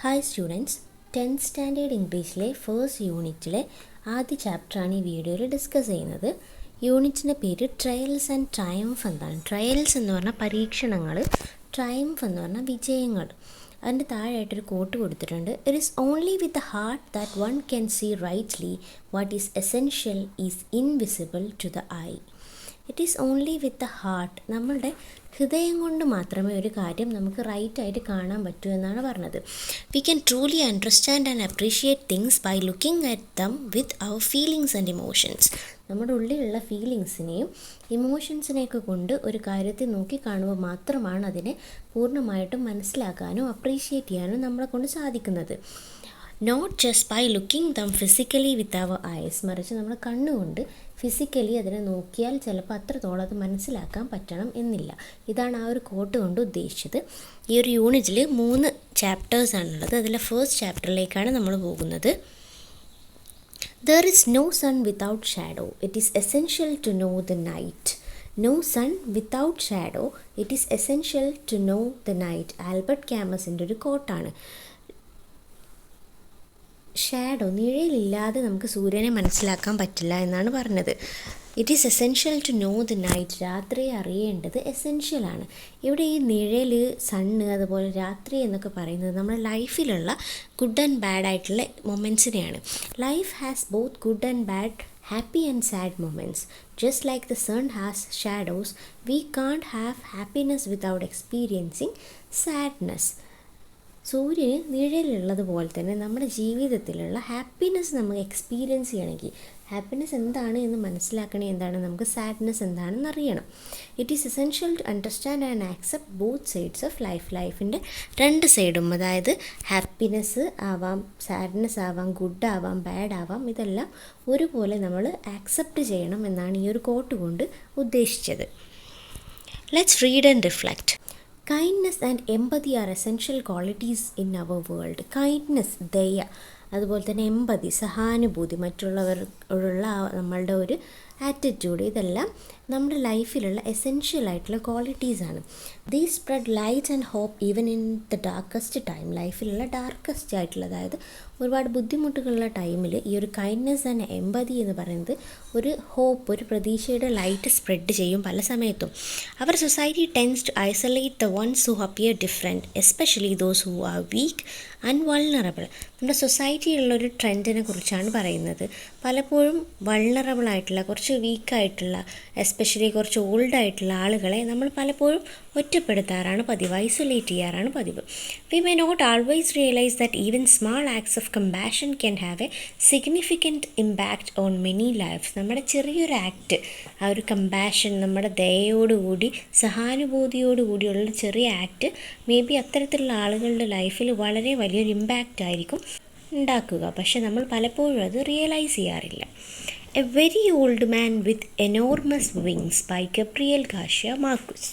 Hi students, 10th standard ഇംഗ്ലീഷിലെ first യൂണിറ്റിലെ ആദ്യ ചാപ്റ്ററാണ് ഈ വീഡിയോയിൽ ഡിസ്കസ് ചെയ്യുന്നത്. യൂണിറ്റിൻ്റെ പേര് ട്രയൽസ് ആൻഡ് ട്രയംഫ് എന്നാണ്. ട്രയൽസ് എന്ന് പറഞ്ഞാൽ പരീക്ഷണങ്ങൾ, ട്രയംഫ് എന്ന് പറഞ്ഞാൽ വിജയങ്ങൾ. അതിൻ്റെ താഴെയായിട്ടൊരു കോട്ട് കൊടുത്തിട്ടുണ്ട്. It is only with the heart that one can see rightly what is essential is invisible to the eye. It is only with the heart. നമ്മളുടെ ഹൃദയം കൊണ്ട് മാത്രമേ ഒരു കാര്യം നമുക്ക് റൈറ്റായിട്ട് കാണാൻ പറ്റൂ എന്നാണ് പറഞ്ഞത്. We can truly understand and appreciate things by looking at them with our feelings and emotions. നമ്മുടെ ഉള്ളിലുള്ള ഫീലിങ്സിനെയും ഇമോഷൻസിനെയൊക്കെ കൊണ്ട് ഒരു കാര്യത്തെ നോക്കി കാണുമ്പോൾ മാത്രമാണ് അതിനെ പൂർണ്ണമായിട്ടും മനസ്സിലാക്കാനും അപ്രീഷിയേറ്റ് ചെയ്യാനും നമ്മളെ കൊണ്ട് സാധിക്കുന്നത്. Not just by looking them physically with our eyes, മറിച്ച് നമ്മൾ കണ്ണുകൊണ്ട് ഫിസിക്കലി അതിനെ നോക്കിയാൽ ചിലപ്പോൾ അത്രത്തോളം അത് മനസ്സിലാക്കാൻ പറ്റണം എന്നില്ല. ഇതാണ് ആ ഒരു കോട്ട് കൊണ്ട് ഉദ്ദേശിച്ചത്. ഈ ഒരു യൂണിറ്റിൽ 3 ചാപ്റ്റേഴ്സാണുള്ളത്. അതിലെ ഫസ്റ്റ് ചാപ്റ്ററിലേക്കാണ് നമ്മൾ പോകുന്നത്. There is no sun without shadow. It is essential to know the night. No sun without shadow. It is essential to know the night. Albert ക്യാമസിൻ്റെ ഒരു കോട്ടാണ്. ഷാഡോ, നിഴലില്ലാതെ നമുക്ക് സൂര്യനെ മനസ്സിലാക്കാൻ പറ്റില്ല എന്നാണ് പറഞ്ഞത്. It is essential to know the night. രാത്രി അറിയേണ്ടത് എസെൻഷ്യലാണ്. ഇവിടെ ഈ നിഴൽ, സണ്ണ്, അതുപോലെ രാത്രി എന്നൊക്കെ പറയുന്നത് നമ്മുടെ ലൈഫിലുള്ള ഗുഡ് ആൻഡ് ബാഡ് ആയിട്ടുള്ള മൊമെൻറ്റ്സിനെയാണ്. Life has both good and bad, happy and sad moments. Just like the sun has shadows, we can't have happiness without experiencing sadness. സൂര്യന് നിഴലുള്ളതുപോലെ തന്നെ നമ്മുടെ ജീവിതത്തിലുള്ള ഹാപ്പിനെസ് നമുക്ക് എക്സ്പീരിയൻസ് ചെയ്യണമെങ്കിൽ, ഹാപ്പിനെസ് എന്താണ് എന്ന് മനസ്സിലാക്കണേ, എന്താണ് നമുക്ക് സാഡ്നെസ് എന്താണെന്ന് അറിയണം. It is essential to understand and accept both sides of life. ലൈഫിൻ്റെ 2 സൈഡും, അതായത് ഹാപ്പിനെസ് ആവാം, സാഡ്നെസ് ആവാം, ഗുഡ് ആവാം, ബാഡ് ആവാം, ഇതെല്ലാം ഒരുപോലെ നമ്മൾ ആക്സെപ്റ്റ് ചെയ്യണം എന്നാണ് ഈ ഒരു കോട്ട് കൊണ്ട് ഉദ്ദേശിച്ചത്. Let's read and reflect. Kindness and empathy are essential qualities in our world. Kindness, ദയ, അതുപോലെ തന്നെ എമ്പതി, സഹാനുഭൂതി, മറ്റുള്ളവരോടുള്ള നമ്മളുടെ ഒരു ആറ്റിറ്റ്യൂഡ്, ഇതെല്ലാം നമ്മുടെ ലൈഫിലുള്ള എസെൻഷ്യൽ ആയിട്ടുള്ള ക്വാളിറ്റീസാണ്. These spread light and hope even in the darkest time. ലൈഫിലുള്ള ഡാർക്കസ്റ്റ് ആയിട്ടുള്ള, അതായത് ഒരുപാട് ബുദ്ധിമുട്ടുകളുള്ള ടൈമിൽ ഈ ഒരു കൈൻഡ്നെസ് ആൻഡ് എമ്പതി എന്ന് പറയുന്നത് ഒരു ഹോപ്പ്, ഒരു പ്രതീക്ഷയുടെ ലൈറ്റ് സ്പ്രെഡ് ചെയ്യും പല സമയത്തും. Our society tends to isolate the ones who appear different, especially those who are weak and vulnerable. നമ്മുടെ സൊസൈറ്റിയിലുള്ളൊരു ട്രെൻഡിനെ കുറിച്ചാണ് പറയുന്നത്. പലപ്പോഴും വൾണറബിൾ ആയിട്ടുള്ള, കുറച്ച് വീക്കായിട്ടുള്ള, എസ്പെഷ്യലി കുറച്ച് ഓൾഡായിട്ടുള്ള ആളുകളെ നമ്മൾ പലപ്പോഴും ഒറ്റപ്പെടുത്താറാണ് പതിവ്, ഐസൊലേറ്റ് ചെയ്യാറാണ് പതിവ്. We may not always realise that even small acts of compassion can have a significant impact on many lifes. നമ്മുടെ ചെറിയൊരു ആക്ട്, ആ ഒരു കമ്പാഷൻ, നമ്മുടെ ദയയോടുകൂടി, സഹാനുഭൂതിയോടുകൂടിയുള്ള ചെറിയ ആക്ട് മേ ബി അത്തരത്തിലുള്ള ആളുകളുടെ ലൈഫിൽ വളരെ വലിയൊരു ഇമ്പാക്റ്റ് ആയിരിക്കും ഉണ്ടാക്കുക. പക്ഷെ നമ്മൾ പലപ്പോഴും അത് റിയലൈസ് ചെയ്യാറില്ല. A very old man with enormous wings by Gabriel Garcia Marquez.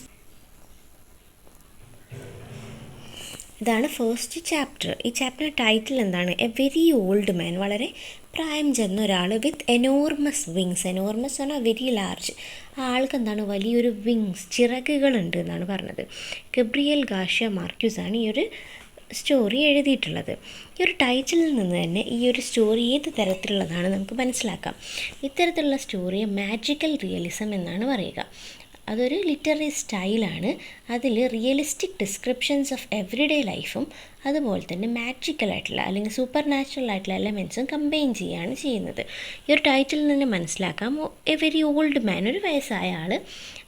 ഇതാണ് ഫസ്റ്റ് ചാപ്റ്റർ. ഈ ചാപ്റ്ററിൻ്റെ ടൈറ്റിൽ എന്താണ്? എ വെരി ഓൾഡ് മാൻ, വളരെ പ്രായം ചെന്ന ഒരാൾ, വിത്ത് എനോർമസ് വിങ്സ്. എനോർമസ് പറഞ്ഞാൽ വെരി ലാർജ്. ആ ആൾക്ക് എന്താണ്? വലിയൊരു വിങ്സ്, ചിറകുകളുണ്ട് എന്നാണ് പറഞ്ഞത്. ഗബ്രിയേൽ ഗാർഷ്യ മാർക്വസ് ആണ് ഈ ഒരു സ്റ്റോറി എഴുതിയിട്ടുള്ളത്. ഈ ഒരു ടൈറ്റിലിൽ നിന്ന് തന്നെ ഈ ഒരു സ്റ്റോറി ഏത് തരത്തിലുള്ളതാണ് നമുക്ക് മനസ്സിലാക്കാം. ഇത്തരത്തിലുള്ള സ്റ്റോറിയെ മാജിക്കൽ റിയലിസം എന്നാണ് പറയുക. അതൊരു ലിറ്റററി സ്റ്റൈലാണ്. അതിൽ റിയലിസ്റ്റിക് ഡിസ്ക്രിപ്ഷൻസ് ഓഫ് എവറിഡേ ലൈഫും അതുപോലെ തന്നെ മാജിക്കലായിട്ടുള്ള അല്ലെങ്കിൽ സൂപ്പർ നാച്ചുറൽ ആയിട്ടുള്ള എലമെൻസും കമ്പൈൻ ചെയ്യുകയാണ് ചെയ്യുന്നത്. ഈ ഒരു ടൈറ്റിൽ നിന്ന് മനസ്സിലാക്കാം, എ വെരി ഓൾഡ് മാൻ, ഒരു വയസ്സായ ആൾ,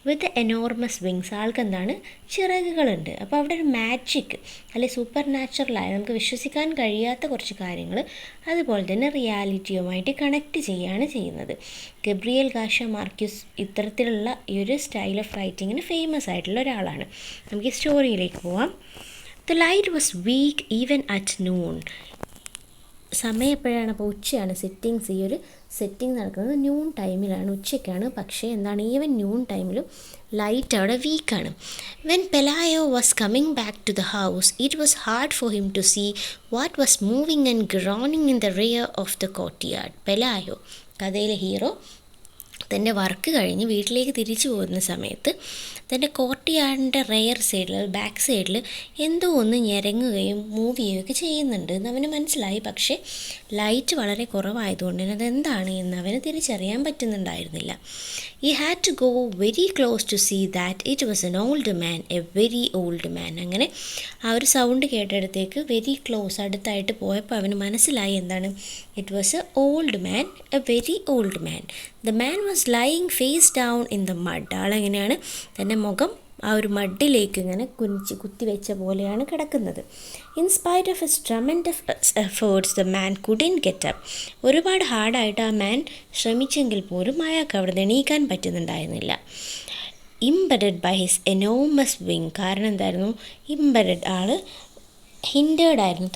വിത്ത് എനോർമസ് വിങ്സ്, ആൾക്ക് എന്താണ്? ചിറകുകളുണ്ട്. അപ്പോൾ അവിടെ ഒരു മാജിക് അല്ലെങ്കിൽ സൂപ്പർ നാച്ചുറലായ, നമുക്ക് വിശ്വസിക്കാൻ കഴിയാത്ത കുറച്ച് കാര്യങ്ങൾ അതുപോലെ തന്നെ റിയാലിറ്റിയുമായിട്ട് കണക്ട് ചെയ്യുകയാണ് ചെയ്യുന്നത്. ഗബ്രിയേൽ ഗാർഷ്യ മാർക്വസ് ഇത്തരത്തിലുള്ള ഈ ഒരു സ്റ്റൈൽ ഓഫ് റൈറ്റിങ്ങിന് ഫേമസ് ആയിട്ടുള്ള ഒരാളാണ്. നമുക്ക് ഈ സ്റ്റോറിയിലേക്ക് പോവാം. The light was weak even at noon. സമയം എപ്പോഴാണ്? അപ്പോൾ ഉച്ചയാണ്. ഈ ഒരു സെറ്റിംഗ് നടക്കുന്നത് ന്യൂൺ ടൈമിലാണ്, ഉച്ചയ്ക്കാണ്. പക്ഷേ എന്താണ്? ഈവൻ ന്യൂൺ ടൈമിലും ലൈറ്റ് അവിടെ വീക്കാണ്. When Pelayo was coming back to the house, it was hard for him to see what was moving and groaning in the rear of the courtyard. Pelayo, കഥയിലെ hero, തൻ്റെ work കഴിഞ്ഞ് വീട്ടിലേക്ക് തിരിച്ചു പോകുന്ന സമയത്ത് തൻ്റെ കോർട്ട്യാർഡിൻ്റെ റെയർ സൈഡിൽ ബാക്ക് സൈഡിൽ എന്തോ ഒന്ന് ഞെരങ്ങുകയും മൂവ് ചെയ്യുകയൊക്കെ ചെയ്യുന്നുണ്ട് എന്ന് അവന് മനസ്സിലായി. പക്ഷേ ലൈറ്റ് വളരെ കുറവായതുകൊണ്ട് തന്നെ അതെന്താണ് എന്ന് അവന് തിരിച്ചറിയാൻ പറ്റുന്നുണ്ടായിരുന്നില്ല. He had to go very close to see that it was an old man, a very old man. അങ്ങനെ ആ ഒരു സൗണ്ട് കേട്ടിടത്തേക്ക് വെരി ക്ലോസ് അടുത്തായിട്ട് പോയപ്പോൾ അവന് മനസ്സിലായി എന്താണ്, it was a old man, a very old man. The man was lying face down in the mud. ആളെങ്ങനെയാണ്, തൻ്റെ മുഖം ആ ഒരു മഡിലേക്ക് ഇങ്ങനെ കുത്തിവെച്ച പോലെയാണ് കിടക്കുന്നത്. In spite of his tremendous efforts the man couldn't get up. ഒരുപാട് ഹാർഡായിട്ട് ആ മാൻ ശ്രമിച്ചെങ്കിൽ പോലും അയാൾക്ക് അവിടെ നിന്ന് എണീക്കാൻ പറ്റുന്നുണ്ടായിരുന്നില്ല. ഇംബഡഡ് ബൈ ഹിസ് എനോമസ് വിങ്. കാരണം എന്തായിരുന്നു, ഇംബഡഡ് ആൾ ഹിൻഡേർഡായിരുന്നു,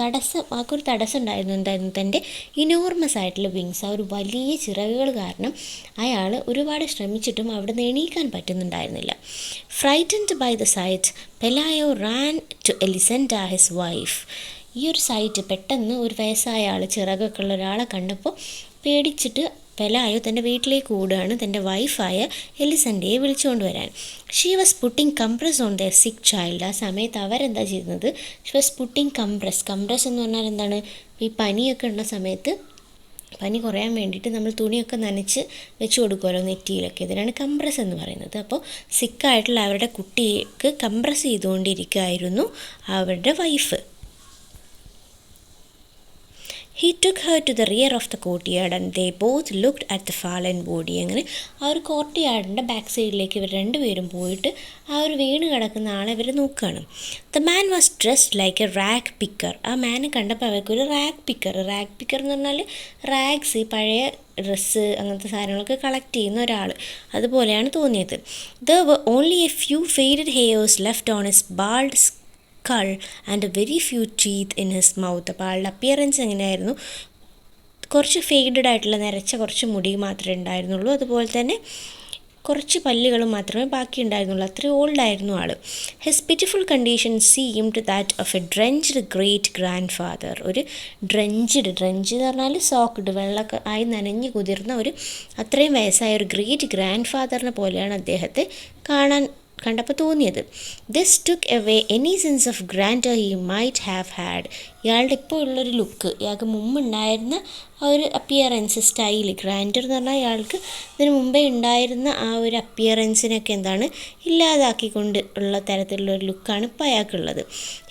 ആൾക്കൊരു തടസ്സം എന്തായിരുന്നു, തൻ്റെ ഇനോർമസ് ആയിട്ടുള്ള വിങ്സ്, ആ ഒരു വലിയ ചിറകുകൾ കാരണം അയാൾ ഒരുപാട് ശ്രമിച്ചിട്ടും അവിടെ നിന്ന് എണീക്കാൻ പറ്റുന്നുണ്ടായിരുന്നില്ല. Frightened by the sight Pelayo ran to Elisenda his wife. ഈ ഒരു സൈറ്റ് പെട്ടെന്ന് ഒരു വയസ്സായ ആൾ, ചിറകൊക്കെ ഉള്ള ഒരാളെ കണ്ടപ്പോൾ പേടിച്ചിട്ട് പെലായോ തൻ്റെ വീട്ടിലേക്ക് ഓടുകയാണ് തൻ്റെ വൈഫായ എലിസൻഡയെ വിളിച്ചുകൊണ്ട് വരാൻ. She was putting compress on their sick child. ആ സമയത്ത് അവരെന്താ ചെയ്യുന്നത്, ഷീ വാസ് പുട്ടിങ് കംപ്രസ് എന്ന് പറഞ്ഞാൽ എന്താണ്, ഈ പനിയൊക്കെ ഉള്ള സമയത്ത് പനി കുറയാൻ വേണ്ടിയിട്ട് നമ്മൾ തുണിയൊക്കെ നനച്ച് വെച്ച് കൊടുക്കുമല്ലോ നെറ്റിയിലൊക്കെ, ഇതിനാണ് കംപ്രസ് എന്ന് പറയുന്നത്. അപ്പോൾ സിക്കായിട്ടുള്ള അവരുടെ കുട്ടിക്ക് കംപ്രസ് ചെയ്തുകൊണ്ടിരിക്കുകയായിരുന്നു അവരുടെ wife. He took her to the rear of the courtyard and they both looked at the fallen body. അങ്ങനെ ആ ഒരു കോർട്ട്യാർഡിൻ്റെ ബാക്ക് സൈഡിലേക്ക് ഇവർ രണ്ടുപേരും പോയിട്ട് ആ ഒരു വീണ് കിടക്കുന്ന ആളെ ഇവർ നോക്കുകയാണ്. The man was dressed like A rag picker. ആ മാനെ കണ്ടപ്പോൾ അവർക്കൊരു റാഗ് പിക്കർ എന്ന് പറഞ്ഞാൽ റാഗ്സ്, ഈ പഴയ ഡ്രസ്സ് അങ്ങനത്തെ സാധനങ്ങളൊക്കെ കളക്ട് ചെയ്യുന്ന ഒരാൾ, അതുപോലെയാണ് തോന്നിയത്. There were only a few faded hairs left on his bald skull and a very few teeth in his mouth. അപ്പോൾ ആളുടെ അപ്പിയറൻസ് എങ്ങനെയായിരുന്നു, കുറച്ച് ഫെയ്ഡഡ് ആയിട്ടുള്ള നരച്ച കുറച്ച് മുടി മാത്രമേ ഉണ്ടായിരുന്നുള്ളൂ, അതുപോലെ തന്നെ കുറച്ച് പല്ലുകളും മാത്രമേ ബാക്കി ഉണ്ടായിരുന്നുള്ളൂ. അത്രയും ഓൾഡായിരുന്നു ആൾ. His pitiful condition seemed that of a drenched great grandfather. ഒരു ഡ്രഞ്ച് എന്ന് പറഞ്ഞാൽ സോക്ക്ഡ്, വെള്ളമൊക്കെ ആയി നനഞ്ഞ് കുതിർന്ന ഒരു അത്രയും വയസ്സായ ഒരു ഗ്രേറ്റ് ഗ്രാൻഡ് ഫാദറിനെ പോലെയാണ് അദ്ദേഹത്തെ കണ്ടപ്പോൾ തോന്നിയത്. This took away any sense of grantor he might have had. ഇയാളുടെ ഇപ്പോൾ ഉള്ളൊരു ലുക്ക്, ഇയാൾക്ക് മുമ്പുണ്ടായിരുന്ന ആ ഒരു അപ്പിയറൻസ്, സ്റ്റൈൽ, ഗ്രാൻഡർ എന്ന് പറഞ്ഞാൽ ഇയാൾക്ക് ഇതിന് മുമ്പേ ഉണ്ടായിരുന്ന ആ ഒരു അപ്പിയറൻസിനൊക്കെ എന്താണ് ഇല്ലാതാക്കിക്കൊണ്ട് ഉള്ള തരത്തിലുള്ള ഒരു ലുക്കാണ് ഇപ്പോൾ അയാൾക്കുള്ളത്.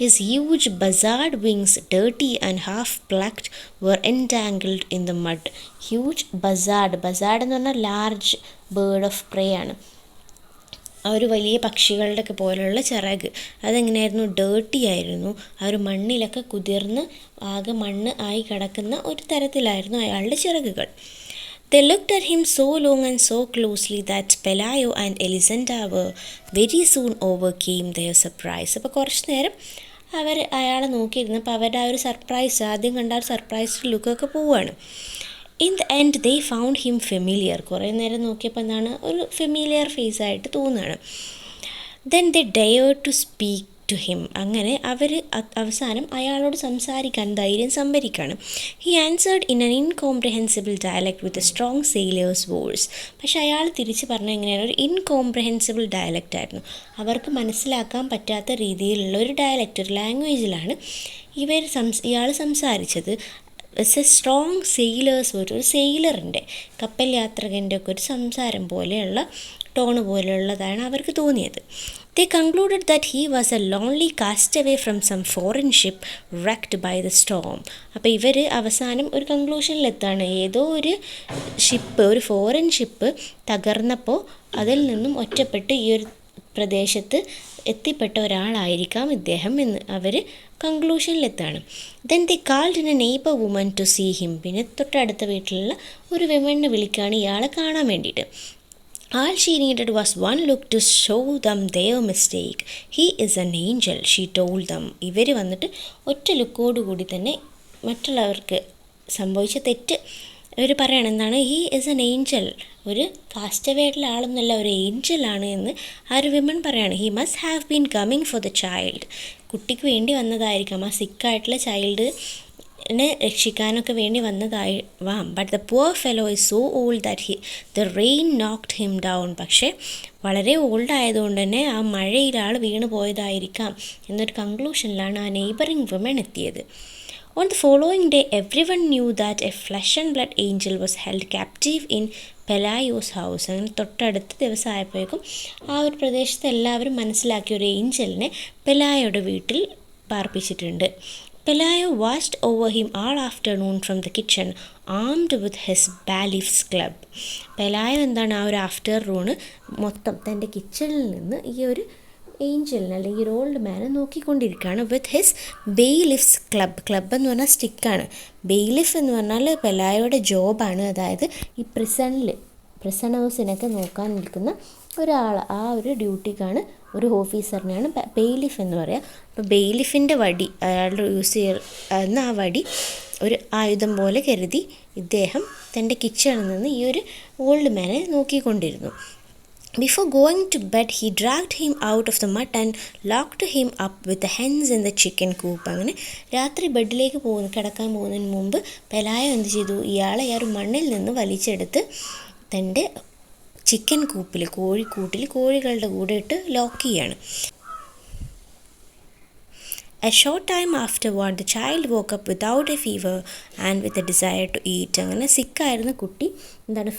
His huge buzzard wings dirty and half plucked were entangled in the mud. Huge buzzard എന്ന് പറഞ്ഞാൽ ലാർജ് ബേർഡ് ഓഫ് പ്രേ ആണ്. ആ ഒരു വലിയ പക്ഷികളുടെ ഒക്കെ പോലെയുള്ള ചിറക് അതെങ്ങനെയായിരുന്നു, ഡേർട്ടി ആയിരുന്നു. ആ ഒരു മണ്ണിലൊക്കെ കുതിർന്ന് ആകെ മണ്ണ് ആയി കിടക്കുന്ന ഒരു തരത്തിലായിരുന്നു അയാളുടെ ചിറകുകൾ. They looked at him so long and so closely that Pelayo and Elisenda were very soon overcame their surprise. അപ്പോൾ കുറച്ച് നേരം അയാളെ നോക്കിയിരുന്നപ്പോൾ അവരുടെ ആ ഒരു സർപ്രൈസ്, ആദ്യം കണ്ട ആ ഒരു സർപ്രൈസ്ഡ് ലുക്കൊക്കെ പോവുകയാണ്. In the end they found him familiar. കുറേ നേരം നോക്കിയപ്പോൾ എന്താണ്, ഒരു ഫെമിലിയർ ഫേസ് ആയിട്ട് തോന്നുകയാണ്. Then they dare to speak to him. അങ്ങനെ അവർ അവസാനം അയാളോട് സംസാരിക്കാൻ ധൈര്യം സംഭരിക്കുകയാണ്. He answered in an incomprehensible dialect with a strong sailor's voice. പക്ഷേ അയാൾ തിരിച്ച് പറഞ്ഞ എങ്ങനെയാണ്, ഒരു ഇൻകോംപ്രഹെൻസിബിൾ ഡയലക്റ്റ് ആയിരുന്നു. അവർക്ക് മനസ്സിലാക്കാൻ പറ്റാത്ത രീതിയിലുള്ള ഒരു ഡയലക്റ്റ്, ഒരു ലാംഗ്വേജിലാണ് ഇയാൾ സംസാരിച്ചത്. It's A strong sailor's voice. ഒരു സെയിലറിൻ്റെ, കപ്പൽ യാത്രികൻ്റെ ഒക്കെ ഒരു സംസാരം പോലെയുള്ള ടോണ് പോലെയുള്ളതാണ് അവർക്ക് തോന്നിയത്. They concluded that he was a lonely castaway from some foreign ship wrecked by the storm. അപ്പോൾ ഇവർ അവസാനം ഒരു കൺക്ലൂഷനിലെത്താണ്, ഏതോ ഒരു ഷിപ്പ്, ഒരു ഫോറിൻ ഷിപ്പ് തകർന്നപ്പോൾ അതിൽ നിന്നും ഒറ്റപ്പെട്ട് ഈ ഒരു പ്രദേശത്ത് എത്തിപ്പെട്ട ഒരാളായിരിക്കാം ഇദ്ദേഹം എന്ന് അവർ കൺക്ലൂഷനിലെത്താണ്. Then they called in a neighbour woman to see him. പിന്നെ തൊട്ടടുത്ത വീട്ടിലുള്ള ഒരു വിമണിനെ വിളിക്കുകയാണ് ഇയാളെ കാണാൻ വേണ്ടിയിട്ട്. All she needed was one look to show them their mistake. He is an angel, she told them. ഇവർ വന്നിട്ട് ഒറ്റ ലുക്കോടുകൂടി തന്നെ മറ്റുള്ളവർക്ക് സംഭവിച്ച തെറ്റ് ഇവർ പറയണം. എന്താണ്, ഹീ ഈസ് എൻ ഏഞ്ചൽ, ഒരു കാസ്റ്റവേ ആയിട്ടുള്ള ആളൊന്നുമല്ല, ഒരു ഏഞ്ചലാണ് എന്ന് ആ ഒരു വിമൺ പറയാണ്. He must have been coming for the child. കുട്ടിക്ക് വേണ്ടി വന്നതായിരിക്കാം, ആ സിക്കായിട്ടുള്ള ചൈൽഡ് നെ രക്ഷിക്കാനൊക്കെ വേണ്ടി വന്നതാവാം. But the poor fellow is so old that the rain knocked him down. പക്ഷേ വളരെ ഓൾഡ് ആയതുകൊണ്ട് തന്നെ ആ മഴയിൽ ആൾ വീണ് പോയതായിരിക്കാം എന്നൊരു കൺക്ലൂഷനിലാണ് ആ നെയ്ബറിംഗ് വുമൺ എത്തിയത്. On the following day, everyone knew that a flesh and blood angel was held captive in Pelayo's house. അങ്ങനെ തൊട്ടടുത്ത ദിവസമായപ്പോഴേക്കും ആ ഒരു പ്രദേശത്ത് എല്ലാവരും മനസ്സിലാക്കിയ ഒരു ഏഞ്ചലിനെ പെലായോയുടെ വീട്ടിൽ പാർപ്പിച്ചിട്ടുണ്ട്. Pelayo watched over him all afternoon from the kitchen armed with his bailiff's club. Pelayo എന്താണ് ആ ഒരു ആഫ്റ്റർനൂണ് മൊത്തം തൻ്റെ കിച്ചണിൽ നിന്ന് ഈ ഒരു ഏഞ്ചലിന് അല്ലെങ്കിൽ ഒരു ഓൾഡ് മാനെ നോക്കിക്കൊണ്ടിരിക്കുകയാണ് വിത്ത് ഹിസ് ബെയ്ലിഫ്സ് ക്ലബ് എന്ന് പറഞ്ഞാൽ സ്റ്റിക്കാണ്. ബെയ്ലിഫ് എന്ന് പറഞ്ഞാൽ പെലായോയുടെ ജോബാണ്. അതായത് ഈ പ്രിസണേഴ്സിനൊക്കെ നോക്കാൻ നിൽക്കുന്ന ഒരാൾ, ആ ഒരു ഡ്യൂട്ടിക്കാണ് ഒരു ഓഫീസറിനെയാണ് ബെയ്ലിഫ് എന്ന് പറയുക. അപ്പോൾ ബെയ്ലിഫിൻ്റെ വടി, അയാളുടെ യൂസ് ചെയ്യുന്ന ആ വടി ഒരു ആയുധം പോലെ കരുതി ഇദ്ദേഹം തൻ്റെ കിച്ചണിൽ നിന്ന് ഈ ഒരു old Mane നോക്കിക്കൊണ്ടിരുന്നു. Before going to bed, he dragged him out of the mud and locked him up with the hens in the chicken coop. അങ്ങനെ രാത്രി ബെഡിലേക്ക് കിടക്കാൻ പോകുന്നതിന് മുമ്പ് പെലായോ എന്ത് ചെയ്തു? ഇയാളെ ആ ഒരു മണ്ണിൽ നിന്ന് വലിച്ചെടുത്ത് തൻ്റെ ചിക്കൻ കൂപ്പിൽ, കോഴിക്കൂട്ടിൽ കോഴികളുടെ കൂടെ ഇട്ട് ലോക്ക് ചെയ്യാണ്. A short time afterward, the child woke up without a fever and with a desire to eat. അങ്ങനെ സിക്കായിരുന്ന കുട്ടി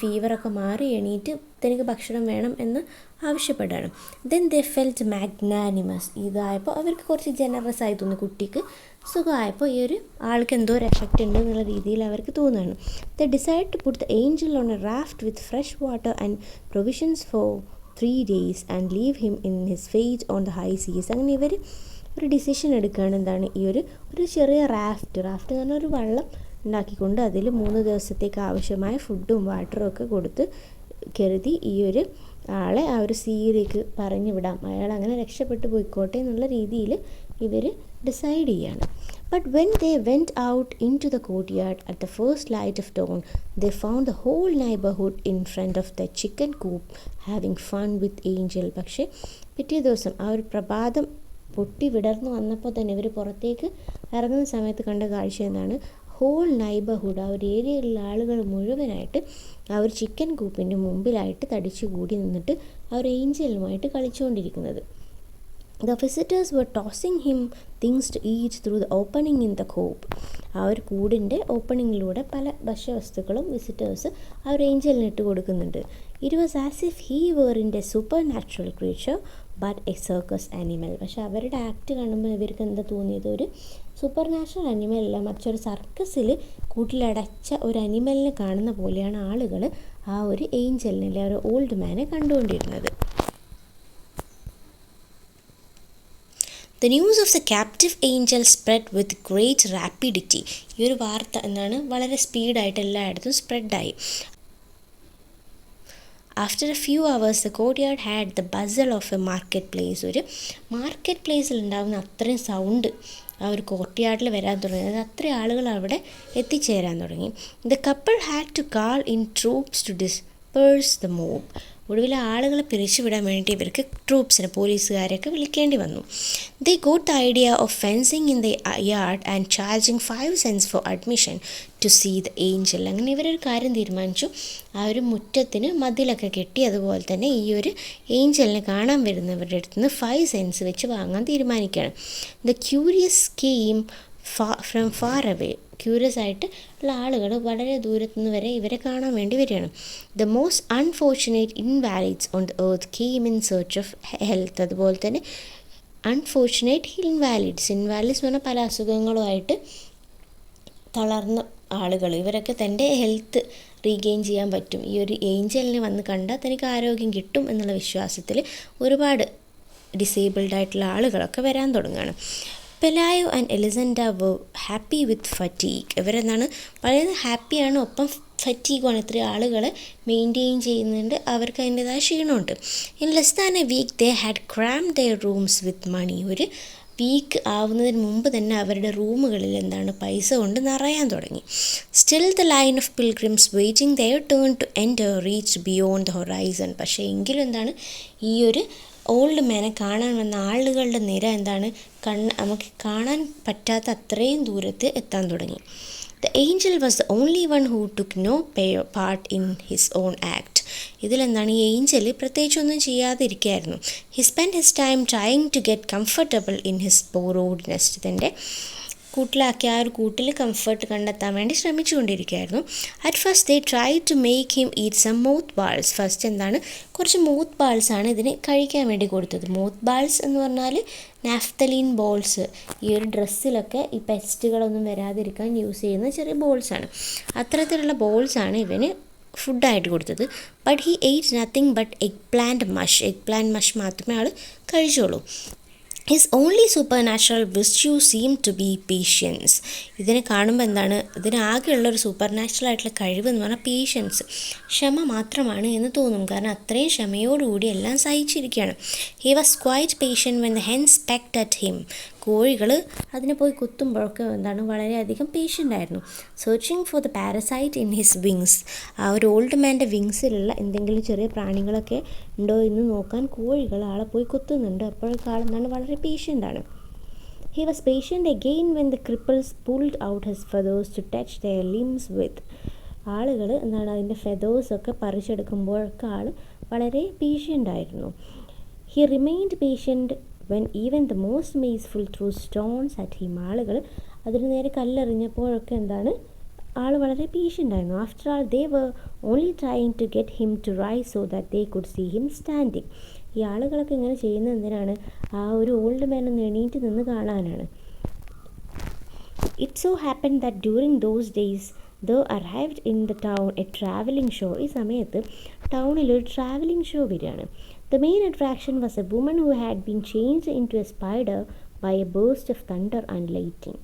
ഫീവറൊക്കെ മാറി എണീറ്റ് തനിക്ക് ഭക്ഷണം വേണം എന്ന് ആവശ്യപ്പെടുകയാണ്. Then they felt മാഗ്നാനിമസ്. ഇതായപ്പോൾ അവർക്ക് കുറച്ച് ജനറസ് ആയി തോന്നി. കുട്ടിക്ക് സുഖമായപ്പോൾ ഈ ഒരു ആൾക്ക് എന്തോ ഒരു എഫക്റ്റ് ഉണ്ട് എന്നുള്ള രീതിയിൽ അവർക്ക് തോന്നുകയാണ്. They decide to put the angel on a raft with fresh water and provisions for 3 days and leave him in his fate on the high seas. അങ്ങനെ ഇവർ ഒരു ഡിസിഷൻ എടുക്കുകയാണ്. എന്താണ് ഈ ഒരു ചെറിയ റാഫ്റ്റ് എന്ന് പറഞ്ഞാൽ ഒരു വള്ളം ഉണ്ടാക്കിക്കൊണ്ട് അതിൽ 3 ദിവസത്തേക്ക് ആവശ്യമായ ഫുഡും വാട്ടറും ഒക്കെ കൊടുത്ത് കരുതി ഈ ഒരു ആളെ ആ ഒരു സീയിലേക്ക് പറഞ്ഞു വിടാം, അയാൾ അങ്ങനെ രക്ഷപ്പെട്ടു പോയിക്കോട്ടെ എന്നുള്ള രീതിയിൽ ഇവർ ഡിസൈഡ് ചെയ്യാണ്. But when they went out into the courtyard at the first light of dawn, they found the whole neighborhood in front of the chicken coop having fun with Angel. പക്ഷേ പിറ്റേ ദിവസം ആ ഒരു പ്രഭാതം പൊട്ടി വിടർന്നു വന്നപ്പോൾ തന്നെ ഇവർ പുറത്തേക്ക് ഇറങ്ങുന്ന സമയത്ത് കണ്ട കാഴ്ച എന്താണ്? ഹോൾ നൈബർഹുഡ്, ആ ഒരു ഏരിയയിലുള്ള ആളുകൾ മുഴുവനായിട്ട് ആ ഒരു ചിക്കൻ കൂപ്പിൻ്റെ മുമ്പിലായിട്ട് തടിച്ചു കൂടി നിന്നിട്ട് ആ ഒരു ഏഞ്ചലുമായിട്ട് കളിച്ചുകൊണ്ടിരിക്കുന്നത്. The visitors were tossing him things to eat through the opening in the coop. ആ ഒരു കൂടിൻ്റെ ഓപ്പണിങ്ങിലൂടെ പല ഭക്ഷ്യവസ്തുക്കളും വിസിറ്റേഴ്സ് ആ ഒരു ഏഞ്ചലിന് ഇട്ട് കൊടുക്കുന്നുണ്ട്. It was as if he were in a supernatural creature but a circus animal. പക്ഷെ അവരുടെ ആക്ട് കാണുമ്പോൾ ഇവർക്ക് എന്താ തോന്നിയത്? ഒരു സൂപ്പർ നാച്ചുറൽ അനിമൽ അല്ല, മറിച്ചൊരു സർക്കസിൽ കൂട്ടിലടച്ച ഒരു അനിമലിനെ കാണുന്ന പോലെയാണ് ആളുകൾ ആ ഒരു ഏഞ്ചലിനെ അല്ലെ ഒരു old Mane കണ്ടുകൊണ്ടിരുന്നത്. The news of the captive angel spread with great rapidity. ഈ ഒരു വാർത്ത എന്താണ് വളരെ സ്പീഡായിട്ട് എല്ലായിടത്തും സ്പ്രെഡായി. After a few hours, the courtyard had the bustle of a marketplace. ഒരു മാർക്കറ്റ് പ്ലേസിൽ ഉണ്ടാകുന്ന അത്രയും സൗണ്ട് ആ ഒരു കോർട്ട്യാർഡിൽ വരാൻ തുടങ്ങി. അത് അത്രയും ആളുകൾ അവിടെ എത്തിച്ചേരാൻ തുടങ്ങി. The couple had to call in troops to disperse the mob. ഒടുവിൽ ആളുകളെ പിരിച്ചുവിടാൻ വേണ്ടി ഇവർക്ക് ട്രൂപ്സിനെ, പോലീസുകാരെയൊക്കെ വിളിക്കേണ്ടി വന്നു. They got the idea of fencing in the yard and charging 5 cents for admission to see the angel. അങ്ങനെ ഇവരൊരു കാര്യം തീരുമാനിച്ചു. ആ ഒരു മുറ്റത്തിന് മതിലൊക്കെ കെട്ടി അതുപോലെ തന്നെ ഈ ഒരു ഏഞ്ചലിനെ കാണാൻ വരുന്നവരുടെ അടുത്ത് നിന്ന് 5 cents വെച്ച് വാങ്ങാൻ തീരുമാനിക്കുകയാണ്. The curious came from far away. Curious ആയിട്ട് ഉള്ള ആളുകൾ വളരെ ദൂരത്തുനിന്ന് വരെ ഇവരെ കാണാൻ വേണ്ടി വരികയാണ്. The most unfortunate Invalides on the earth came in search of health. അതുപോലെ തന്നെ അൺഫോർച്ചുനേറ്റ് ഇൻവാലിഡ്സ് എന്ന് പറഞ്ഞാൽ പല അസുഖങ്ങളുമായിട്ട് തളർന്ന ആളുകൾ, ഇവരൊക്കെ തൻ്റെ ഹെൽത്ത് റീഗെയിൻ ചെയ്യാൻ പറ്റും, ഈ ഒരു ഏഞ്ചലിനെ വന്ന് കണ്ടാൽ തനിക്ക് ആരോഗ്യം കിട്ടും എന്നുള്ള വിശ്വാസത്തിൽ ഒരുപാട് ഡിസേബിൾഡ് ആയിട്ടുള്ള ആളുകളൊക്കെ വരാൻ തുടങ്ങുകയാണ്. Pelayo and Elisenda were happy with fatigue. ഇവരെന്താണ് വളരെ ഹാപ്പിയാണ്, ഒപ്പം ഫറ്റീഗാണ്. ഇത്രയും ആളുകളെ മെയിൻറ്റെയിൻ ചെയ്യുന്നുണ്ട്, അവർക്ക് അതിൻ്റെതായ ക്ഷീണമുണ്ട്. In less than a week they had crammed their rooms with money. ഒരു വീക്ക് ആവുന്നതിന് മുമ്പ് തന്നെ അവരുടെ റൂമുകളിൽ പൈസ കൊണ്ട് നിറയാൻ തുടങ്ങി. Still the line of pilgrims waiting their turn to enter reach beyond the horizon. പക്ഷേ എങ്കിലും ഈ ഒരു ഓൾഡ് മാനെ കാണാൻ വന്ന ആളുകളുടെ നിര എന്താണ്, നമുക്ക് കാണാൻ പറ്റാത്ത അത്രയും ദൂരത്ത് എത്താൻ തുടങ്ങി. The angel was the only one who took no part in his own act. ഇതിലെന്താണ്, ഈ ഏഞ്ചൽ പ്രത്യേകിച്ചൊന്നും ചെയ്യാതിരിക്കുകയായിരുന്നു. He spent his time trying to get comfortable in his borrowed nest. തൻ്റെ കൂട്ടിലാക്കി ആ ഒരു കൂട്ടിൽ കംഫർട്ട് കണ്ടെത്താൻ വേണ്ടി ശ്രമിച്ചുകൊണ്ടിരിക്കുകയായിരുന്നു. At first they try to make him eat some mothballs. First എന്താണ്, കുറച്ച് മൗത്ത് ബാൾസാണ് ഇതിന് കഴിക്കാൻ വേണ്ടി കൊടുത്തത്. മൗത്ത് ബാൾസ് എന്ന് പറഞ്ഞാൽ നാഫ്തലീൻ ബോൾസ്. ഈ ഒരു ഡ്രസ്സിലൊക്കെ ഈ പെസ്റ്റുകളൊന്നും വരാതിരിക്കാൻ യൂസ് ചെയ്യുന്ന ചെറിയ ബോൾസാണ്. അത്തരത്തിലുള്ള ബോൾസാണ് ഇവന് ഫുഡായിട്ട് കൊടുത്തത്. But he ate nothing but eggplant mush മാത്രമേ ആൾ കഴിച്ചോളൂ. His only supernatural virtue seem to be patience. ഇതിനെ കാണുമ്പോൾ എന്താണ്, ഇതിനാകെയുള്ളൊരു സൂപ്പർ നാച്ചുറൽ ആയിട്ടുള്ള കഴിവ് എന്ന് പറഞ്ഞാൽ പേഷ്യൻസ്, ക്ഷമ മാത്രമാണ് എന്ന് തോന്നും. കാരണം അത്രയും ക്ഷമയോടുകൂടി എല്ലാം സഹിച്ചിരിക്കുകയാണ്. He was quite patient when the hens pecked at him. കോഴികൾ അതിനെ പോയി കുത്തുമ്പോഴൊക്കെ എന്താണ്, വളരെയധികം പേഷ്യൻ്റ് ആയിരുന്നു. Searching for the parasite in his wings. ആ ഒരു ഓൾഡ് മാൻ്റെ വിങ്സിലുള്ള എന്തെങ്കിലും ചെറിയ പ്രാണികളൊക്കെ ഉണ്ടോ എന്ന് നോക്കാൻ കോഴികൾ ആളെ പോയി കുത്തുന്നുണ്ട്. അപ്പോഴൊക്കെ ആളെന്താണ്, വളരെ പേഷ്യൻ്റാണ്. He was patient again when the cripples pulled out his feathers to touch their limbs with. ആളുകൾ എന്താണ്, അതിൻ്റെ ഫെദേഴ്സൊക്കെ പറിച്ചെടുക്കുമ്പോഴൊക്കെ ആൾ വളരെ പേഷ്യൻ്റായിരുന്നു. He remained patient when even the most merciful threw stones at him. ആളുകൾ അതിന് നേരെ കല്ലെറിഞ്ഞപ്പോഴൊക്കെ എന്താണ്, ആൾ വളരെ പേഷ്യൻ്റായിരുന്നു. After all they were only trying to get him to rise so that they could see him standing. ഈ ആളുകളൊക്കെ ഇങ്ങനെ ചെയ്യുന്നത് എന്തിനാണ്, ആ ഒരു ഓൾഡ് മാൻ ഒന്ന് എണീറ്റ് നിന്ന് കാണാനാണ്. It so happen that during those days the arrived in the town A travelling show. ഈ സമയത്ത് ടൗണിൽ ഒരു ട്രാവലിംഗ് ഷോ വരികയാണ്. The main attraction was a woman who had been changed into a spider by a burst of thunder and lightning.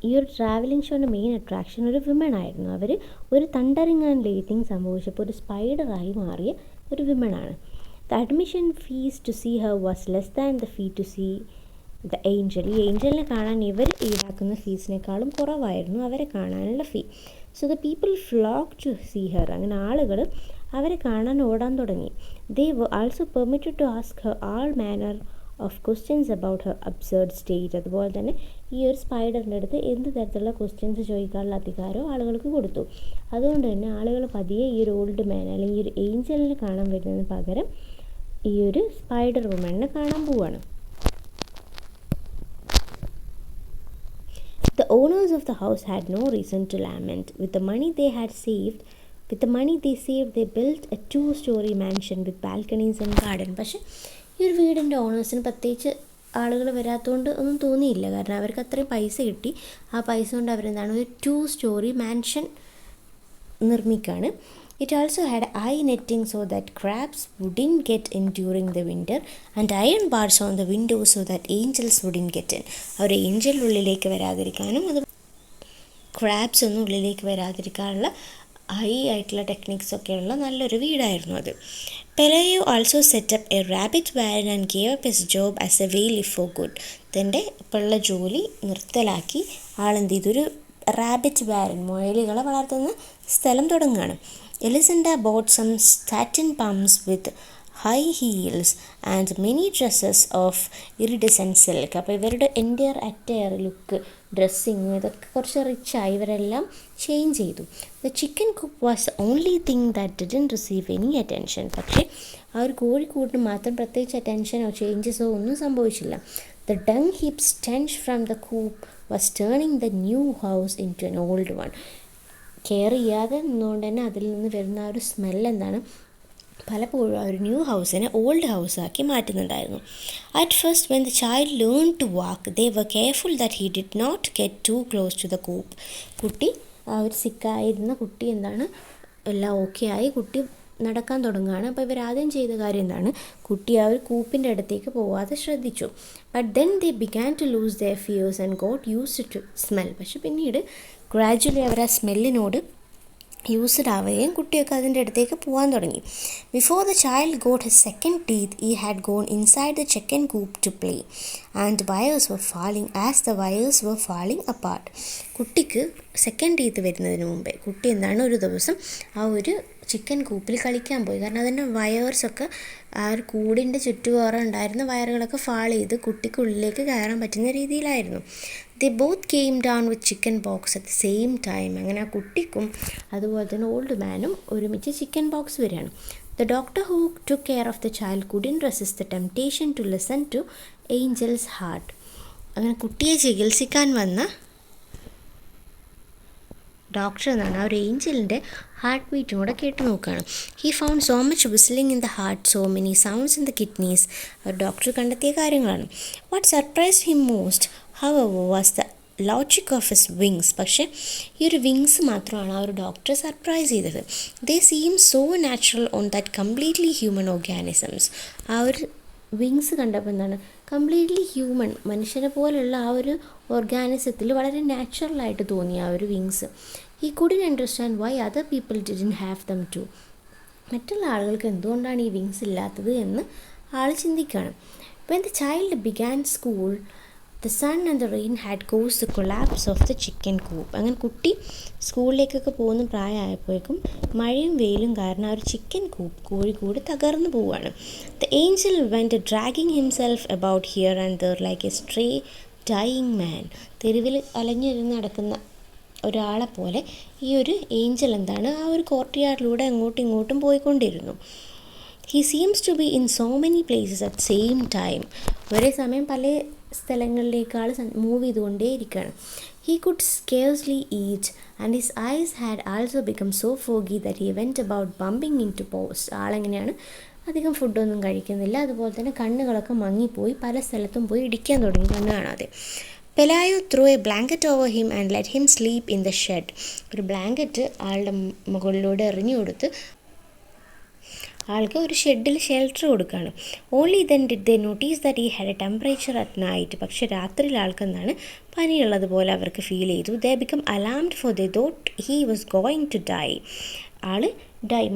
ഈ ഒരു travelling ഷോയുടെ main attraction ഒരു women ആയിരുന്നു. അവർ ഒരു തണ്ടറിങ് ആൻഡ് ലൈറ്റിംഗ് സംഭവിച്ചപ്പോൾ ഒരു സ്പൈഡറായി മാറിയ ഒരു വിമണാണ്. The admission fees to see her was less than the fee to see the angel. ഈ ഏഞ്ചലിനെ കാണാൻ ഇവർ ഈടാക്കുന്ന ഫീസിനേക്കാളും കുറവായിരുന്നു അവരെ കാണാനുള്ള fee. So the people flock to see her. അങ്ങനെ ആളുകൾ അവരെ കാണാൻ ഓടാൻ തുടങ്ങി. They were also permitted to ask her all manner of questions about her absurd state. അതുപോലെ തന്നെ ഈ ഒരു സ്പൈഡറിൻ്റെ അടുത്ത് എന്ത് തരത്തിലുള്ള ക്വസ്റ്റ്യൻസ് ചോദിക്കാനുള്ള അധികാരവും ആളുകൾക്ക് കൊടുത്തു. അതുകൊണ്ട് തന്നെ ആളുകൾ പതിയെ ഈ ഒരു ഓൾഡ് മാൻ അല്ലെങ്കിൽ ഈ ഒരു ഏഞ്ചലിനെ കാണാൻ വരുന്നതിന് പകരം ഈ ഒരു സ്പൈഡർ വുമണിനെ കാണാൻ പോവുകയാണ്. The owners of the house had no reason to lament. With the money they saved, they built a 2-story mansion with balconies and garden. പക്ഷേ ഈ ഒരു വീടിൻ്റെ ഓണേഴ്സിന് പ്രത്യേകിച്ച് ആളുകൾ വരാത്തതുകൊണ്ട് ഒന്നും തോന്നിയില്ല. കാരണം അവർക്ക് അത്രയും പൈസ കിട്ടി. ആ പൈസ കൊണ്ട് അവരെന്താണ്, ഒരു 2-story മാൻഷൻ നിർമ്മിക്കുകയാണ്. It also had eye netting so that crabs wouldn't get in during the winter and iron bars on the windows so that angels wouldn't get in. അവർ ഏഞ്ചൽ ഉള്ളിലേക്ക് വരാതിരിക്കാനും അത് ക്രാബ്സ് ഒന്നും ഉള്ളിലേക്ക് വരാതിരിക്കാനുള്ള ഹൈ ആയിട്ടുള്ള ടെക്നിക്സൊക്കെയുള്ള നല്ലൊരു വീടായിരുന്നു അത്. Pelayo also set up a rabbit warren and gave up his job as a bailiff for good. തൻ്റെ ഇപ്പോഴുള്ള ജോലി നിർത്തലാക്കി ആളെന്ത് ചെയ്തു, ഒരു റാബിറ്റ് വാരൻ, മുയലുകളെ വളർത്തുന്ന സ്ഥലം തുടങ്ങുകയാണ്. Elisenda bought some satin pumps with high heels and many dresses of iridescent silk. അപ്പോൾ ഇവരുടെ എൻ്റയർ അറ്റയർ ലുക്ക്, ഡ്രസ്സിങ് ഇതൊക്കെ കുറച്ച് റിച്ചായി ഇവരെല്ലാം ചേഞ്ച് ചെയ്തു. The chicken cook was the only thing that didn't receive any attention. പക്ഷേ ആ ഒരു കോഴിക്കൂട്ടിന് മാത്രം പ്രത്യേകിച്ച് അറ്റൻഷനോ ചേഞ്ചസോ ഒന്നും സംഭവിച്ചില്ല. The dung heap stench from the coop was turning the new house into an old one. Care ചെയ്യാതെ നിന്നുകൊണ്ട് തന്നെ അതിൽ നിന്ന് വരുന്ന ആ ഒരു സ്മെല്ല് എന്താണ്, പലപ്പോഴും ആ ഒരു ന്യൂ ഹൗസിനെ ഓൾഡ് ഹൗസാക്കി മാറ്റുന്നുണ്ടായിരുന്നു. At first when the child learn to walk they were careful that he did not get too close to the coop. കുട്ടി ആ ഒരു സിക്കായിരുന്ന കുട്ടി എന്താണ്, എല്ലാം ഓക്കെ ആയി, കുട്ടി നടക്കാൻ തുടങ്ങുകയാണ്. അപ്പോൾ ഇവരാദ്യം ചെയ്ത കാര്യം എന്താണ്, കുട്ടി ആ ഒരു കൂപ്പിൻ്റെ അടുത്തേക്ക് പോവാതെ ശ്രദ്ധിച്ചു. But then they began to lose their fears and got used to smell. പക്ഷെ പിന്നീട് ഗ്രാജ്വലി അവർ ആ സ്മെല്ലിനോട് യൂസ്ഡ് ആവുകയും കുട്ടിയൊക്കെ അതിൻ്റെ അടുത്തേക്ക് പോകാൻ തുടങ്ങി. Before the child got his second teeth he had gone inside the chicken coop to play and wires were falling as the wires were falling apart. കുട്ടിക്ക് സെക്കൻഡ് ടീത്ത് വരുന്നതിന് മുമ്പേ കുട്ടി എന്താണ് ഒരു ദിവസം ആ ഒരു ചിക്കൻ കൂപ്പിൽ കളിക്കാൻ പോയി. കാരണം അതിൻ്റെ വയേഴ്സൊക്കെ ആ ഒരു കൂടിൻ്റെ ചുറ്റുപാടും ഉണ്ടായിരുന്ന വയറുകളൊക്കെ ഫാൾ ചെയ്ത് കുട്ടിക്കുള്ളിലേക്ക് കയറാൻ പറ്റുന്ന രീതിയിലായിരുന്നു. They both came down with chickenpox at the same time. അങ്ങനെ ആ കുട്ടിക്കും അതുപോലെ തന്നെ ഓൾഡ് മാനും ഒരുമിച്ച് ചിക്കൻ ബോക്സ് വരികയാണ്. The doctor who took care of the child couldn't resist the temptation to listen to angel's heart. അങ്ങനെ കുട്ടിയെ ചികിത്സിക്കാൻ വന്ന ഡോക്ടർ എന്നാണ് ആ ഒരു ഏഞ്ചലിൻ്റെ ഹാർട്ട് ബീറ്റും കൂടെ കേട്ട് നോക്കുകയാണ്. He found so much whistling in the heart, so many sounds in the kidneys. ഒരു ഡോക്ടർ കണ്ടെത്തിയ കാര്യങ്ങളാണ്. What surprised him most however was the logic of his wings. പക്ഷേ ഈ ഒരു വിങ്സ് മാത്രമാണ് ആ ഒരു ഡോക്ടറെ സർപ്രൈസ് ചെയ്തത്. ദേ seam so natural on that completely human organisms. ആ ഒരു വിങ്സ് കണ്ടപ്പോൾ എന്താണ്, കംപ്ലീറ്റ്ലി ഹ്യൂമൻ, മനുഷ്യനെ പോലുള്ള ആ ഒരു ഓർഗാനിസത്തിൽ വളരെ നാച്ചുറലായിട്ട് തോന്നി ആ ഒരു wings. He couldn't understand why other people didn't have them too. മറ്റുള്ള ആളുകൾക്ക് എന്തുകൊണ്ടാണ് ഈ വിങ്സ് ഇല്ലാത്തത് എന്ന് ആൾ ചിന്തിക്കുകയാണ്. When the child began school the sun and the rain had caused the collapse of the chicken coop. അങ്ങനെ കുട്ടി സ്കൂളിലേക്കൊക്കെ പോകുന്ന പ്രായമായപ്പോഴേക്കും മഴയും വെയിലും കാരണം ആ ഒരു ചിക്കൻ കൂപ്പ് കോഴിക്കൂട് തകർന്നു പോവുകയാണ്. The angel went dragging himself about here and there like a stray dying man. തെരുവിൽ അലഞ്ഞിരുന്ന് നടക്കുന്ന ഒരാളെപ്പോലെ ഈ ഒരു ഏഞ്ചൽ എന്താണ് ആ ഒരു കോർട്ട്യാർഡിലൂടെ അങ്ങോട്ടും ഇങ്ങോട്ടും പോയിക്കൊണ്ടിരുന്നു. He seems to be in so many places at same time. ഒരേ സമയം പല സ്ഥലങ്ങളിലേക്കാൾ മൂവ് ചെയ്തുകൊണ്ടേയിരിക്കുകയാണ്. He could scarcely eat and his eyes had also become so foggy that he went about bumping into post. ആളെങ്ങനെയാണ്, അധികം ഫുഡൊന്നും കഴിക്കുന്നില്ല, അതുപോലെ തന്നെ കണ്ണുകളൊക്കെ മങ്ങിപ്പോയി, പല സ്ഥലത്തും പോയി ഇടിക്കാൻ തുടങ്ങി കണ്ണ് കാണാതെ. Pelayo threw a blanket over him and let him sleep in the shed. ഒരു ബ്ലാങ്കറ്റ് ആളുടെ മുകളിലൂടെ എറിഞ്ഞു കൊടുത്ത് ആൾക്ക് ഒരു ഷെഡിൽ ഷെൽട്ടർ കൊടുക്കുകയാണ്. Only then did they notice that he had a temperature at night. പക്ഷേ രാത്രിയിൽ ആൾക്കെന്താണ് പനിയുള്ളതുപോലെ അവർക്ക് ഫീൽ ചെയ്തു. They become alarmed for they thought he was going to die. ആൾ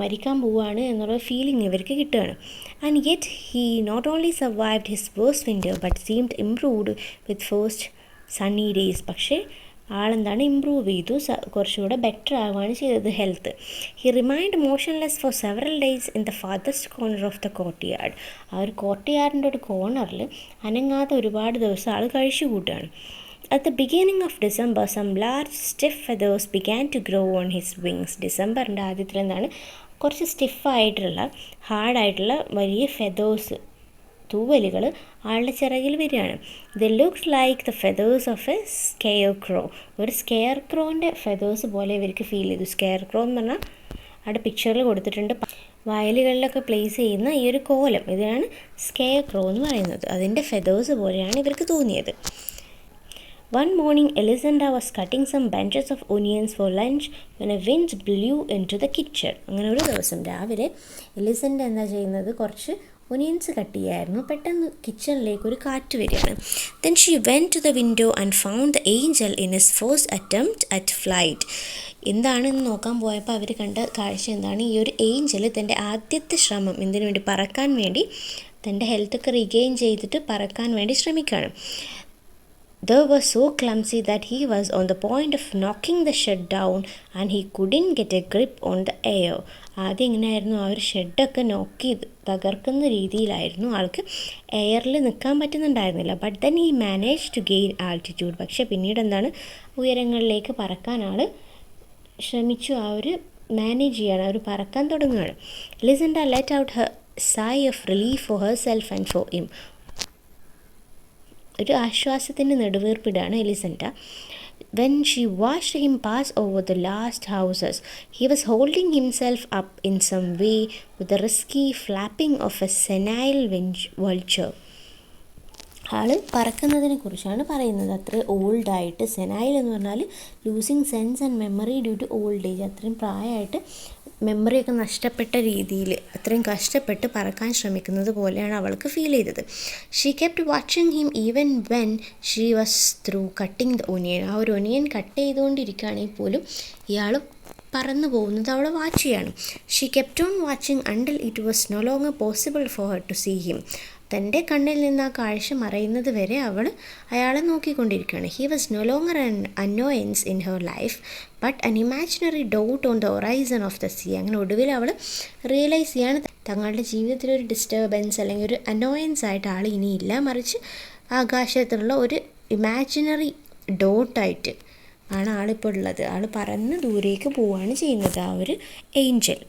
മരിക്കാൻ പോവുകയാണ് എന്നുള്ള ഫീലിംഗ് ഇവർക്ക് കിട്ടുകയാണ്. And yet he not only survived his worst winter but seemed improved with first Sunny days. പക്ഷേ ആളെന്താണ് ഇമ്പ്രൂവ് ചെയ്തു, കുറച്ചുകൂടെ ബെറ്റർ ആവുകയാണ് ചെയ്തത് health. He remind motionless four several days in the ഫാദസ്റ്റ് corner of the courtyard. ആ ഒരു കോർട്ട്യാർഡിൻ്റെ ഒരു കോർണറിൽ അനങ്ങാതെ ഒരുപാട് ദിവസം ആൾ കഴിച്ചു കൂട്ടുകയാണ്. At the beginning of December, some large stiff feathers began to grow on his wings. ഡിസംബറിൻ്റെ ആദ്യത്തിൽ എന്താണ് കുറച്ച് സ്റ്റിഫായിട്ടുള്ള ഹാർഡായിട്ടുള്ള വലിയ ഫെതേഴ്സ്, തൂവലുകൾ ആളുടെ ചിറകിൽ വരികയാണ്. The looks like the feathers of a scarecrow. ഒരു സ്കെയർ ക്രോൻ്റെ ഫെതേഴ്സ് പോലെ ഇവർക്ക് ഫീൽ ചെയ്തു. സ്കെയർ ക്രോ എന്ന് പറഞ്ഞാൽ അവിടെ പിക്ചറിൽ കൊടുത്തിട്ടുണ്ട്, വയലുകളിലൊക്കെ പ്ലേസ് ചെയ്യുന്ന ഈ ഒരു കോലം, ഇതാണ് സ്കെയർ ക്രോ എന്ന് പറയുന്നത്. അതിൻ്റെ ഫെതേഴ്സ് പോലെയാണ് ഇവർക്ക് തോന്നിയത്. One morning, Elisenda was cutting some bunches of onions for lunch when a wind blew into the kitchen. അങ്ങനെ ഒരു ദിവസം രാവിലെ എലിസണ്ട എന്താ ചെയ്യുന്നത്, കുറച്ച് ഒനിയൻസ് കട്ട് ചെയ്യായിരുന്നു. പെട്ടെന്ന് കിച്ചണിലേക്ക് ഒരു കാറ്റ് വരികയാണ്. Then she went to the window and found the angel in his first attempt at flight. എന്താണെന്ന് നോക്കാൻ പോയപ്പോൾ അവർ കണ്ട കാഴ്ച എന്താണ്, ഈ ഒരു ഏഞ്ചൽ തൻ്റെ ആദ്യത്തെ ശ്രമം എന്തിനു വേണ്ടി, പറക്കാൻ വേണ്ടി, തൻ്റെ ഹെൽത്തൊക്കെ റിഗെയിൻ ചെയ്തിട്ട് പറക്കാൻ വേണ്ടി ശ്രമിക്കുകയാണ്. They were so clumsy that he was on the point of knocking the shed down and he couldn't get a grip on the air. ആദ്യം എങ്ങനെയായിരുന്നു, ആ ഒരു ഷെഡൊക്കെ നോക്ക് ചെയ്ത് തകർക്കുന്ന രീതിയിലായിരുന്നു, ആൾക്ക് എയറിൽ നിൽക്കാൻ പറ്റുന്നുണ്ടായിരുന്നില്ല. But then he manage to gain altitude. പക്ഷേ പിന്നീട് എന്താണ്, ഉയരങ്ങളിലേക്ക് പറക്കാൻ ആൾ ശ്രമിച്ചു, ആ ഒരു മാനേജ് ചെയ്യാൻ, അവർ പറക്കാൻ തുടങ്ങുകയാണ്. Elisenda let out her sigh of relief for herself and for him. ഒരു ആശ്വാസത്തിൻ്റെ നെടുവീർപ്പിടാണ് എലിസണ്ട. When she watched him pass over the last houses, he was holding himself up in some way with the risky flapping of a senile vulture. ആൾ പറക്കുന്നതിനെ കുറിച്ചാണ് പറയുന്നത്. അത്ര ഓൾഡായിട്ട്, senile എന്ന് പറഞ്ഞാൽ losing sense and memory due to old age, അത്രയും പ്രായമായിട്ട് മെമ്മറിയൊക്കെ നഷ്ടപ്പെട്ട രീതിയിൽ അത്രയും കഷ്ടപ്പെട്ട് പറക്കാൻ ശ്രമിക്കുന്നത് പോലെയാണ് അവൾക്ക് ഫീൽ ചെയ്തത്. She kept watching him even when she was through cutting the onion. ആ ഒരു ഒനിയൻ കട്ട് ചെയ്തുകൊണ്ടിരിക്കുകയാണെങ്കിൽ പോലും ഇയാൾ പറന്നു പോകുന്നത് അവൾ വാച്ച് ചെയ്യാണ്. She kept on watching until it was no longer possible for her to see him. തൻ്റെ കണ്ണിൽ നിന്ന് ആ കാഴ്ച മറയുന്നത് വരെ അവൾ അയാളെ നോക്കിക്കൊണ്ടിരിക്കുകയാണ്. He was no longer an annoyance in her life but an imaginary dot on the horizon of the sea. അങ്ങനെ ഒടുവിൽ അവൾ റിയലൈസ് ചെയ്യാണ് തങ്ങളുടെ ജീവിതത്തിലൊരു ഡിസ്റ്റർബൻസ് അല്ലെങ്കിൽ ഒരു അനോയൻസ് ആയിട്ട് ആൾ ഇനിയില്ല, മറിച്ച് ആകാശത്തുള്ള ഒരു ഇമാജിനറി ഡോട്ടായിട്ട് ആണ് ആളിപ്പോൾ ഉള്ളത്. ആൾ പറന്ന് ദൂരേക്ക് പോവുകയാണ് ചെയ്യുന്നത്, ആ ഒരു ഏഞ്ചൽ.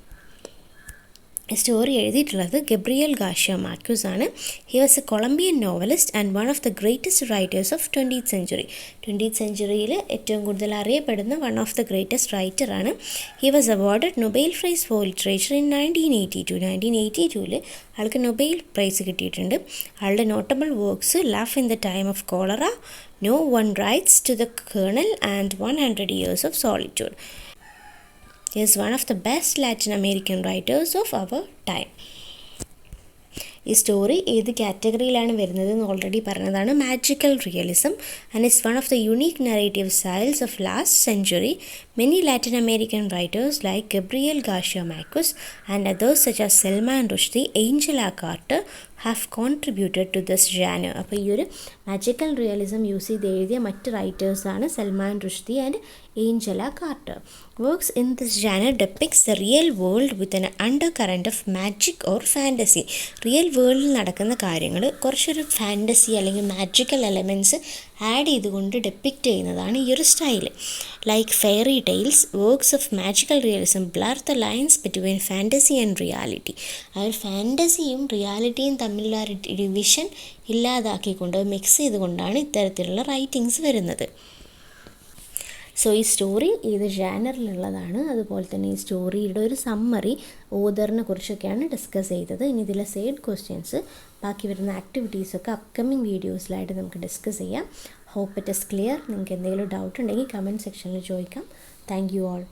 സ്റ്റോറി എഴുതിയിട്ടുള്ളത് ഗബ്രിയൽ ഗാർഷ്യ മാർക്യൂസ് ആണ്. He was a Colombian novelist and one of the greatest writers of 20th century. 20th centuryയിൽ ഏറ്റവും കൂടുതൽ അറിയപ്പെടുന്ന വൺ ഓഫ് ദ ഗ്രേറ്റസ്റ്റ് റൈറ്ററാണ്. He was awarded Nobel prize for literature in 1982. 1982 ആൾക്ക് Nobel prize കിട്ടിയിട്ടുണ്ട്. ആളുടെ notable works love in the time of cholera, no one writes to the colonel and 100 years of solitude. He is one of the best Latin American writers of our time. ഈ story ഏത് കാറ്റഗറിയിലാണ് വരുന്നത് എന്ന് already പറഞ്ഞതാണ്. Magical realism and is one of the unique narrative styles of last century. Many Latin American writers like Gabriel Garcia Marquez and others such as Salman Rushdie, Angela Carter have contributed to this genre. അപ്പോൾ ഈ ഒരു magical realism use ചെയ്ത് എഴുതിയ മറ്റ് റൈറ്റേഴ്സാണ് Salman Rushdie and Angela Carter. Works in this genre depicts the real world with an undercurrent of magic or fantasy. Real വേൾഡിൽ നടക്കുന്ന കാര്യങ്ങൾ കുറച്ചൊരു ഫാൻറ്റസി അല്ലെങ്കിൽ മാജിക്കൽ എലമെൻറ്റ്സ് ആഡ് ചെയ്തുകൊണ്ട് ഡെപ്പിക്റ്റ് ചെയ്യുന്നതാണ് ഈ ഒരു style. Like fairy tales, works of magical realism blur the lines between fantasy and reality. ആ ഒരു ഫാൻറ്റസിയും റിയാലിറ്റിയും തമ്മിലുള്ള ഒരു ഡിവിഷൻ ഇല്ലാതാക്കിക്കൊണ്ട് മിക്സ് ചെയ്തുകൊണ്ടാണ് ഇത്തരത്തിലുള്ള റൈറ്റിങ്സ് വരുന്നത്. സോ ഈ സ്റ്റോറി ഏത് ജാനറിലുള്ളതാണ്, അതുപോലെ തന്നെ ഈ സ്റ്റോറിയുടെ ഒരു സമ്മറി ഓതറിനെ കുറിച്ചൊക്കെയാണ് ഡിസ്കസ് ചെയ്തത്. ഇനി ഇതിലെ സൈഡ് ക്വസ്റ്റ്യൻസ്, ബാക്കി വരുന്ന ആക്ടിവിറ്റീസൊക്കെ അപ്കമിങ് വീഡിയോസിലായിട്ട് നമുക്ക് ഡിസ്കസ് ചെയ്യാം. Hope it is clear. നിങ്ങൾക്ക് എന്തെങ്കിലും ഡൗട്ട് ഉണ്ടെങ്കിൽ കമൻറ്റ് സെക്ഷനിൽ ചോദിക്കാം. Thank you all.